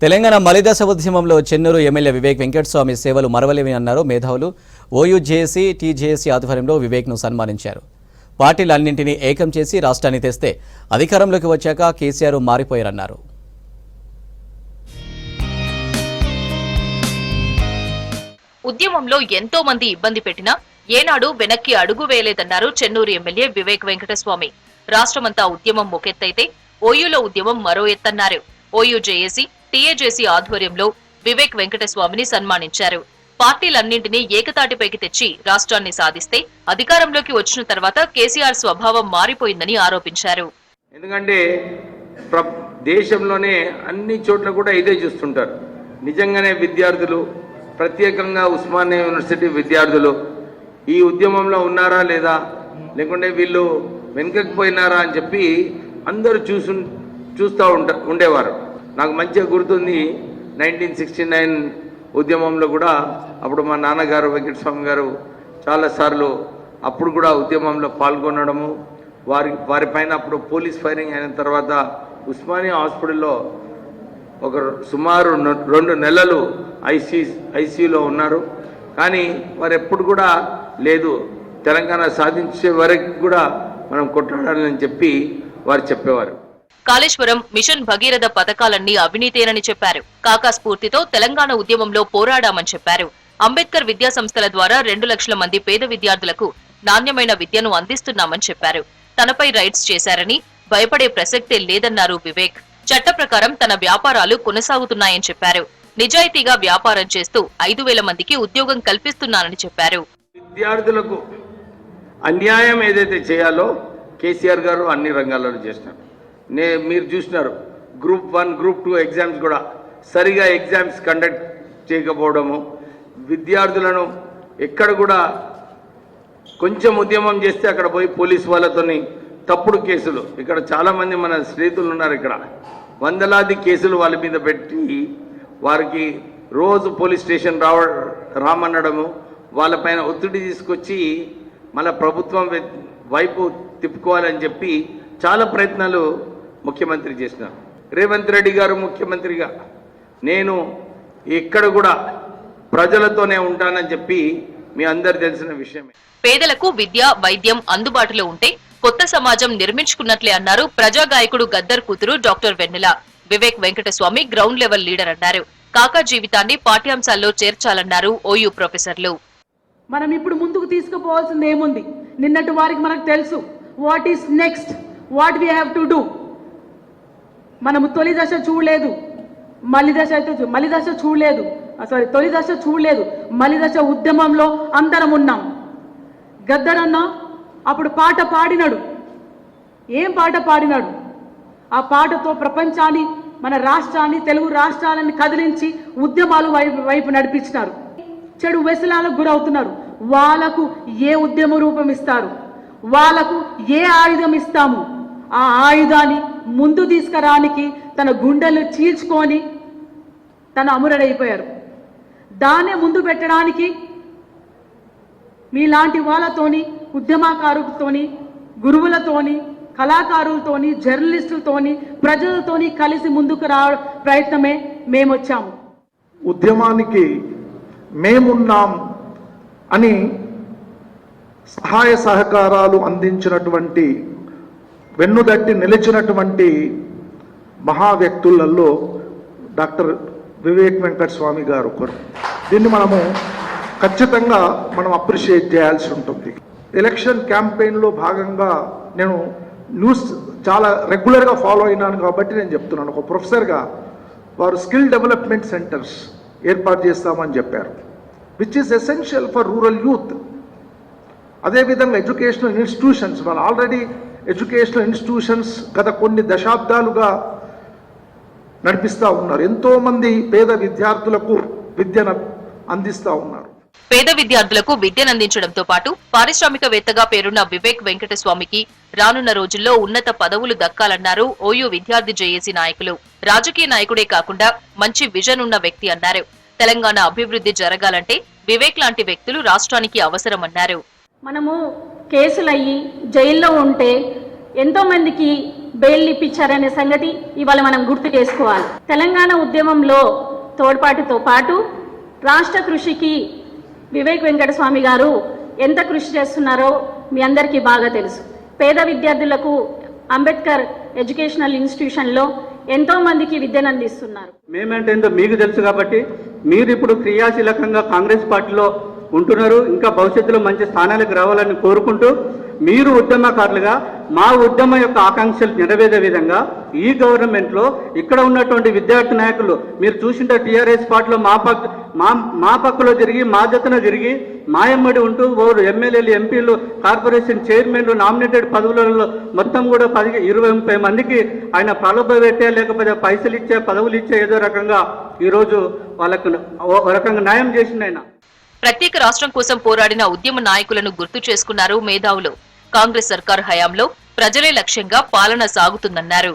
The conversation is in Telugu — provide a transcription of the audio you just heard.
తెలంగాణ మలిదశ ఉద్యమంలో చెన్నూరు ఎమ్మెల్యే వివేక్ వెంకటస్వామి సేవలు మరవలేవని అన్నారు మేధావులు. ఓయూజేఏసీ, టీజేఏసీ ఆధ్వర్యంలో వివేక్ను సన్మానించారు. పార్టీలన్నింటినీ ఏకం చేసి రాష్ట్రాన్ని తెస్తే అధికారంలోకి వచ్చాక కేసీఆర్ మారిపోయారన్నారు. ఉద్యమంలో ఎంతో మంది ఇబ్బంది పెట్టినా ఏనాడు వెనక్కి అడుగు వేయలేదన్నారు చెన్నూరు ఎమ్మెల్యే వివేక్ వెంకటస్వామి. రాష్ట్రమంతా ఉద్యమం ఒకెత్తైతే ఓయూలో ఉద్యమం మరో ఎత్తన్నారు. ఓయూజేఏసీ, టీఏజేసీ ఆధ్వర్యంలో వివేక్ వెంకటస్వామిని సన్మానించారు. పార్టీలన్నింటినీ ఏకతాటిపైకి తెచ్చి రాష్ట్రాన్ని సాధిస్తే అధికారంలోకి వచ్చిన తర్వాత కేసీఆర్ స్వభావం మారిపోయిందని ఆరోపించారు. ఎందుకంటే దేశంలోనే అన్ని చోట్ల కూడా ఇదే చూస్తుంటారు. నిజంగానే విద్యార్థులు, ప్రత్యేకంగా ఉస్మానియా యూనివర్సిటీ విద్యార్థులు ఈ ఉద్యమంలో ఉన్నారా లేదా, లేకుంటే వీళ్ళు వెనుకకు పోయినారా అని చెప్పి అందరూ చూస్తూ ఉండేవారు. నాకు మంచిగా గుర్తుంది 1969 ఉద్యమంలో కూడా అప్పుడు మా నాన్నగారు వెంకటస్వామి గారు చాలాసార్లు అప్పుడు కూడా ఉద్యమంలో పాల్గొనడము, వారిపైన అప్పుడు పోలీస్ ఫైరింగ్ అయిన తర్వాత ఉస్మానియా హాస్పిటల్లో ఒక సుమారు 2 నెలలు ఐసీయూలో ఉన్నారు. కానీ వారు ఎప్పుడు కూడా లేదు, తెలంగాణ సాధించే వరకు కూడా మనం కొట్లాడాలని చెప్పి వారు చెప్పేవారు. కాళేశ్వరం, మిషన్ భగీరథ పథకాలన్నీ అవినీతేనని చెప్పారు. కాకా స్ఫూర్తితో తెలంగాణ ఉద్యమంలో పోరాడామని చెప్పారు. అంబేద్కర్ విద్యా సంస్థల ద్వారా 2 లక్షల మంది పేద విద్యార్థులకు నాణ్యమైన విద్యను అందిస్తున్నామని చెప్పారు. తనపై రైట్స్ చేశారని భయపడే ప్రసక్తే లేదన్నారు వివేక్. చట్ట ప్రకారం తన వ్యాపారాలు కొనసాగుతున్నాయని చెప్పారు. నిజాయితీగా వ్యాపారం చేస్తూ 5,000 మందికి ఉద్యోగం కల్పిస్తున్నానని చెప్పారు. విద్యార్థులకు అన్యాయం ఏదైతే చేయాలో కేసీఆర్ గారు అన్ని రంగాలలో చేసినారు. మీరు చూసినారు, గ్రూప్ 1, గ్రూప్ 2 ఎగ్జామ్స్ కూడా సరిగా ఎగ్జామ్స్ కండక్ట్ చేయకపోవడము, విద్యార్థులను ఎక్కడ కూడా కొంచెం ఉద్యమం చేస్తే అక్కడ పోయి పోలీసు వాళ్ళతోని తప్పుడు కేసులు, ఇక్కడ చాలామంది మన స్నేహితులు ఉన్నారు, ఇక్కడ వందలాది కేసులు వాళ్ళ మీద పెట్టి వారికి రోజు పోలీస్ స్టేషన్ రామనడము, వాళ్ళపైన ఒత్తిడి తీసుకొచ్చి మన ప్రభుత్వం వైపు తిప్పుకోవాలని చెప్పి చాలా ప్రయత్నాలు ముఖ్యమంత్రి చేసినారు. రేవంత్ రెడ్డి గారు ముఖ్యమంత్రిగా నేను ఎక్కడ కూడా ప్రజలతోనే ఉంటానని చెప్పి మీ అందరు తెలిసిన విషయమే. పేదలకు విద్య, వైద్యం అందుబాటులో ఉంటే కొత్త సమాజం నిర్మించుకున్నట్లే అన్నారు ప్రజాగాయకుడు గద్దర్ కూతురు doctor Vennela. Vivek Venkataswamy ground level leader అన్నారు. కాకా జీవితాన్ని పాఠ్యాంశాల్లో చేర్చాలన్నారు ఓయూ ప్రొఫెసర్లు. మనం ఇప్పుడు ముందుకు తీసుకుపోవాల్సింది ఏముంది? నిన్నటి వారికి మనకు తెలుసు what is next, what we have to do. మనము తొలి దశ చూడలేదు, తొలి దశ చూడలేదు, మలి దశ ఉద్యమంలో అందరం ఉన్నాం. గద్దరన్న అప్పుడు పాట పాడినాడు. ఏం పాట పాడినాడు? ఆ పాటతో ప్రపంచాన్ని, మన రాష్ట్రాన్ని, తెలుగు రాష్ట్రాలను కదిలించి ఉద్యమాలు వైపు నడిపించినారు. చెడు వ్యసనాలకు గురవుతున్నారు. వాళ్ళకు ఏ ఉద్యమ రూపం ఇస్తారు, వాళ్ళకు ఏ ఆయుధం ఇస్తాము, ఆ ఆయుధాన్ని ముందు తీసుకురానికి తన గుండెలు చీల్చుకొని తన అమరుడైపోయారు. దాన్నే ముందు పెట్టడానికి మీలాంటి వాళ్ళతోని, ఉద్యమకారులతోని, గురువులతోని, కళాకారులతోని, జర్నలిస్టులతోని, ప్రజలతోని కలిసి ముందుకు రావడం ప్రయత్నమే మేమొచ్చాము. ఉద్యమానికి మేమున్నాం అని సహాయ సహకారాలు అందించినటువంటి, వెన్నుదట్టి నిలిచినటువంటి మహా వ్యక్తులలో డాక్టర్ వివేక్ వెంకటస్వామి గారు ఒకరు. దీన్ని మనము ఖచ్చితంగా అప్రిషియేట్ చేయాల్సి ఉంటుంది. ఎలక్షన్ క్యాంపెయిన్లో భాగంగా నేను న్యూస్ చాలా రెగ్యులర్గా ఫాలో అయినాను కాబట్టి నేను చెప్తున్నాను. ఒక ప్రొఫెసర్గా వారు స్కిల్ డెవలప్మెంట్ సెంటర్స్ ఏర్పాటు చేస్తామని చెప్పారు, which is essential for rural youth. అదేవిధంగా ఎడ్యుకేషనల్ ఇన్స్టిట్యూషన్స్, వాళ్ళు ఆల్రెడీ ఎడ్యుకేషనల్ ఇన్స్టిట్యూషన్స్ గత కొన్ని దశాబ్దాలుగా నడిపిస్తూ ఉన్నారు. ఎంతోమంది పేద విద్యార్థులకు విద్యను అందిస్తూ ఉన్నారు. పేద విద్యార్థులకు విద్యనందించడంతో పాటు పారిశ్రామికవేత్తగా పేరున్న వివేక్ వెంకటస్వామికి రానున్న రోజుల్లో ఉన్నత పదవులు దక్కాలన్నారు ఓయూ విద్యార్థి జేఏసీ నాయకులు. రాజకీయ నాయకుడే కాకుండా మంచి విజన్ ఉన్న వ్యక్తి అన్నారు. తెలంగాణ అభివృద్ధి జరగాలంటే వివేక్ లాంటి వ్యక్తులు రాష్ట్రానికి అవసరమన్నారు. మనము కేసులయ్యి జైల్లో ఉంటే ఎంతో మందికి బెయిల్ ఇప్పించారనే సంగతి ఇవాళ మనం గుర్తు చేసుకోవాలి. తెలంగాణ ఉద్యమంలో తోడ్పాటుతో పాటు రాష్ట్ర కృషికి వివేక్ వెంకటస్వామి గారు ఎంత కృషి చేస్తున్నారో మీ అందరికీ బాగా తెలుసు. పేద విద్యార్థులకు అంబేద్కర్ ఎడ్యుకేషనల్ ఇన్స్టిట్యూషన్లో ఎంతో మందికి విద్యను అందిస్తున్నారు. మేమంటే ఏందో మీకు తెలుసు కాబట్టి మీరు ఇప్పుడు క్రియాశీలకంగా కాంగ్రెస్ పార్టీలో ఉంటున్నారు. ఇంకా భవిష్యత్తులో మంచి స్థానాలకు రావాలని కోరుకుంటూ మీరు ఉద్యమకారులుగా మా ఉద్యమం యొక్క ఆకాంక్షలు నెరవేరే విధంగా ఈ గవర్నమెంట్లో ఇక్కడ ఉన్నటువంటి విద్యార్థి నాయకులు మీరు చూసింటే టీఆర్ఎస్ పార్టీలో మా పక్కలో తిరిగి మా జతన తిరిగి మాయమ్మడి ఉంటూ ఓరు ఎమ్మెల్యేలు ఎంపీలు కార్పొరేషన్ చైర్మన్లు నామినేటెడ్ పదవులలో మొత్తం కూడా 20-30 మందికి ఆయన ప్రలోభ పెట్టే లేకపోతే పైసలు ఇచ్చే పదవులు ఇచ్చే ఏదో రకంగా ఈరోజు వాళ్ళకు ఒక రకంగా న్యాయం చేసింది ఆయన. ప్రత్యేక రాష్ట్రం కోసం పోరాడిన ఉద్యమ నాయకులను గుర్తు చేసుకున్నారు మేధావులు. కాంగ్రెస్ సర్కారు హయాంలో ప్రజలే లక్ష్యంగా పాలన సాగుతుందన్నారు.